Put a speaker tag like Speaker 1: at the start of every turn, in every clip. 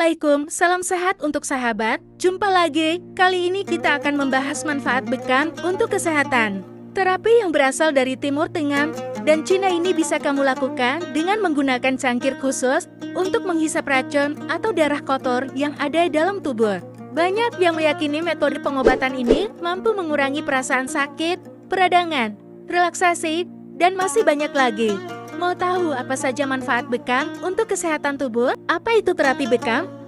Speaker 1: Assalamualaikum, salam sehat untuk sahabat. Jumpa lagi, kali ini kita akan membahas manfaat bekam untuk kesehatan. Terapi yang berasal dari Timur Tengah dan Cina ini bisa kamu lakukan dengan menggunakan cangkir khusus untuk menghisap racun atau darah kotor yang ada dalam tubuh. Banyak yang meyakini metode pengobatan ini mampu mengurangi perasaan sakit, peradangan, relaksasi, dan masih banyak lagi. Mau tahu apa saja manfaat bekam untuk kesehatan tubuh? Apa itu terapi bekam?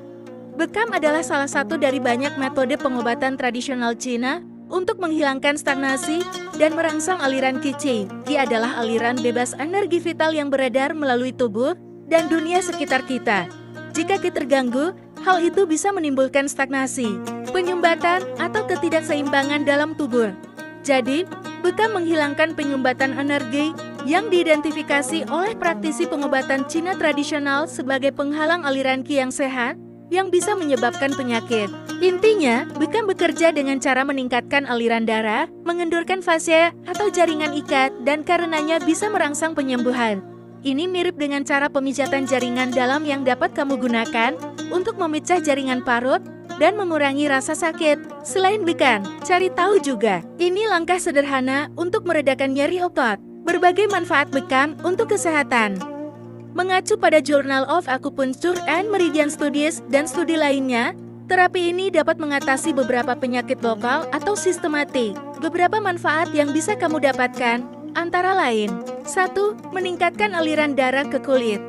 Speaker 1: Bekam adalah salah satu dari banyak metode pengobatan tradisional Cina untuk menghilangkan stagnasi dan merangsang aliran qi. Qi adalah aliran bebas energi vital yang beredar melalui tubuh dan dunia sekitar kita. Jika qi terganggu, hal itu bisa menimbulkan stagnasi, penyumbatan, atau ketidakseimbangan dalam tubuh. Jadi, bekam menghilangkan penyumbatan energi yang diidentifikasi oleh praktisi pengobatan Cina tradisional sebagai penghalang aliran qi yang sehat yang bisa menyebabkan penyakit. Intinya, bekam bekerja dengan cara meningkatkan aliran darah, mengendurkan fascia atau jaringan ikat, dan karenanya bisa merangsang penyembuhan. Ini mirip dengan cara pemijatan jaringan dalam yang dapat kamu gunakan untuk memecah jaringan parut dan mengurangi rasa sakit. Selain bekam, cari tahu juga, ini langkah sederhana untuk meredakan nyeri otot. Berbagai manfaat bekam untuk kesehatan. Mengacu pada Journal of Acupuncture and Meridian Studies dan studi lainnya, terapi ini dapat mengatasi beberapa penyakit lokal atau sistematik. Beberapa manfaat yang bisa kamu dapatkan, antara lain 1. Meningkatkan aliran darah ke kulit.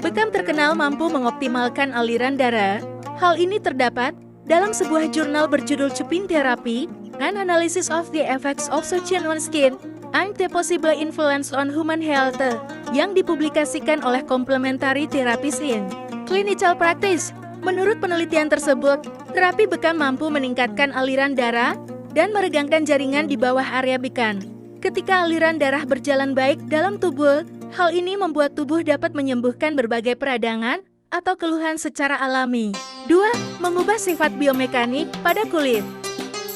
Speaker 1: Bekam terkenal mampu mengoptimalkan aliran darah. Hal ini terdapat dalam sebuah jurnal berjudul Cupping Therapy, An Analysis of the Effects of Suction on Skin and the Possible Influence on Human Health, yang dipublikasikan oleh Complementary Therapies in Clinical Practice. Menurut penelitian tersebut, terapi bekam mampu meningkatkan aliran darah dan meregangkan jaringan di bawah area bekam. Ketika aliran darah berjalan baik dalam tubuh, hal ini membuat tubuh dapat menyembuhkan berbagai peradangan atau keluhan secara alami. 2. Mengubah sifat biomekanik pada kulit.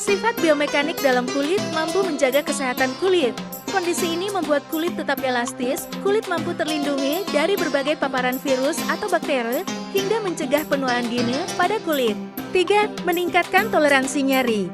Speaker 1: Sifat biomekanik dalam kulit mampu menjaga kesehatan kulit. Kondisi ini membuat kulit tetap elastis, kulit mampu terlindungi dari berbagai paparan virus atau bakteri, hingga mencegah penuaan dini pada kulit. 3. Meningkatkan toleransi nyeri.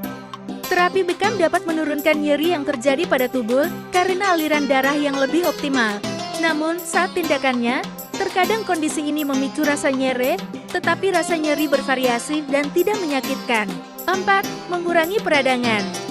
Speaker 1: Terapi bekam dapat menurunkan nyeri yang terjadi pada tubuh karena aliran darah yang lebih optimal. Namun, saat tindakannya, terkadang kondisi ini memicu rasa nyeri, tetapi rasa nyeri bervariasi dan tidak menyakitkan. 4. Mengurangi peradangan.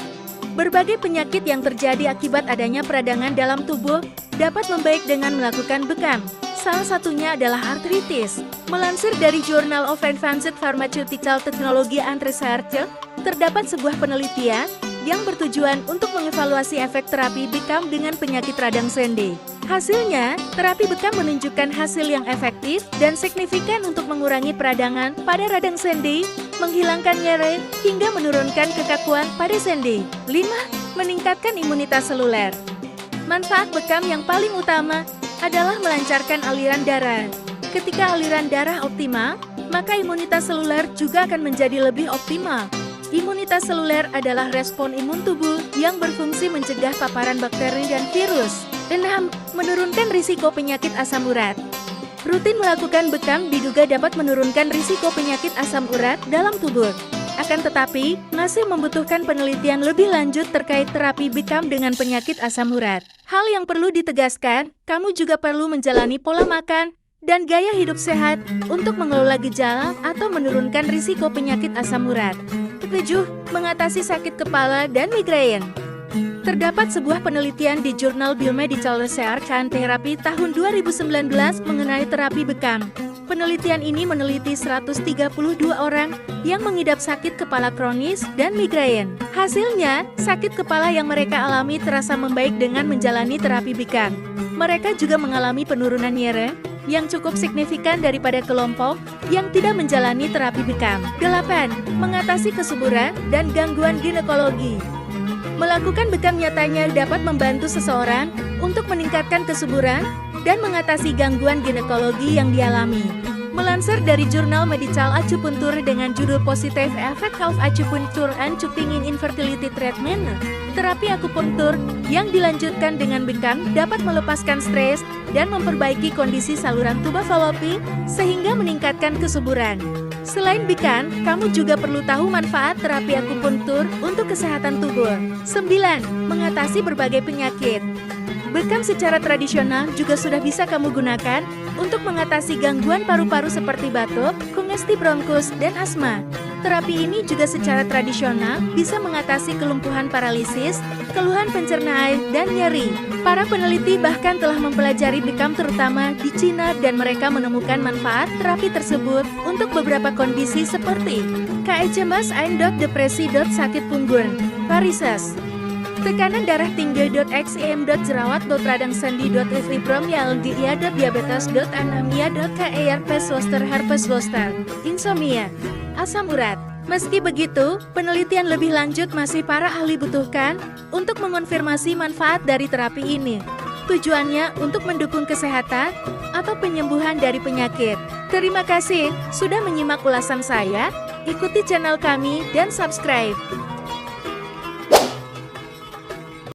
Speaker 1: Berbagai penyakit yang terjadi akibat adanya peradangan dalam tubuh dapat membaik dengan melakukan bekam. Salah satunya adalah artritis. Melansir dari Journal of Advanced Pharmaceutical Technology and Research, terdapat sebuah penelitian yang bertujuan untuk mengevaluasi efek terapi bekam dengan penyakit radang sendi. Hasilnya, terapi bekam menunjukkan hasil yang efektif dan signifikan untuk mengurangi peradangan pada radang sendi, menghilangkan nyeri, hingga menurunkan kekakuan pada sendi. 5. Meningkatkan imunitas seluler. Manfaat bekam yang paling utama adalah melancarkan aliran darah. Ketika aliran darah optimal, maka imunitas seluler juga akan menjadi lebih optimal. Imunitas seluler adalah respon imun tubuh yang berfungsi mencegah paparan bakteri dan virus. 6. Menurunkan risiko penyakit asam urat. Rutin melakukan bekam diduga dapat menurunkan risiko penyakit asam urat dalam tubuh. Akan tetapi, masih membutuhkan penelitian lebih lanjut terkait terapi bekam dengan penyakit asam urat. Hal yang perlu ditegaskan, kamu juga perlu menjalani pola makan dan gaya hidup sehat untuk mengelola gejala atau menurunkan risiko penyakit asam urat. 7. Mengatasi sakit kepala dan migrain. Terdapat sebuah penelitian di jurnal Biomedical Research and Therapy tahun 2019 mengenai terapi bekam. Penelitian ini meneliti 132 orang yang mengidap sakit kepala kronis dan migrain. Hasilnya, sakit kepala yang mereka alami terasa membaik dengan menjalani terapi bekam. Mereka juga mengalami penurunan nyeri yang cukup signifikan daripada kelompok yang tidak menjalani terapi bekam. 8. Mengatasi kesuburan dan gangguan ginekologi. Melakukan bekam nyatanya dapat membantu seseorang untuk meningkatkan kesuburan dan mengatasi gangguan ginekologi yang dialami. Melansir dari jurnal Medical Acupuncture dengan judul Positive Effect of Acupuncture and Cupping in Infertility Treatment, terapi akupunktur yang dilanjutkan dengan bekam dapat melepaskan stres dan memperbaiki kondisi saluran tuba falopi sehingga meningkatkan kesuburan. Selain Bekan, kamu juga perlu tahu manfaat terapi akupuntur untuk kesehatan tubuh. 9. Mengatasi berbagai penyakit. Bekam secara tradisional juga sudah bisa kamu gunakan untuk mengatasi gangguan paru-paru seperti batuk, kongesti bronkus, dan asma. Terapi ini juga secara tradisional bisa mengatasi kelumpuhan paralisis, keluhan pencernaan, dan nyeri. Para peneliti bahkan telah mempelajari bekam terutama di Cina dan mereka menemukan manfaat terapi tersebut untuk beberapa kondisi seperti cemas, depresi, sakit punggung, varises, tekanan darah tinggi, eksem, jerawat, radang sendi, fibromyalgia, diabetes, anemia, herpes zoster, insomnia, asam urat. Meski begitu, penelitian lebih lanjut masih para ahli butuhkan untuk mengonfirmasi manfaat dari terapi ini. Tujuannya untuk mendukung kesehatan atau penyembuhan dari penyakit. Terima kasih sudah menyimak ulasan saya. Ikuti channel kami dan subscribe.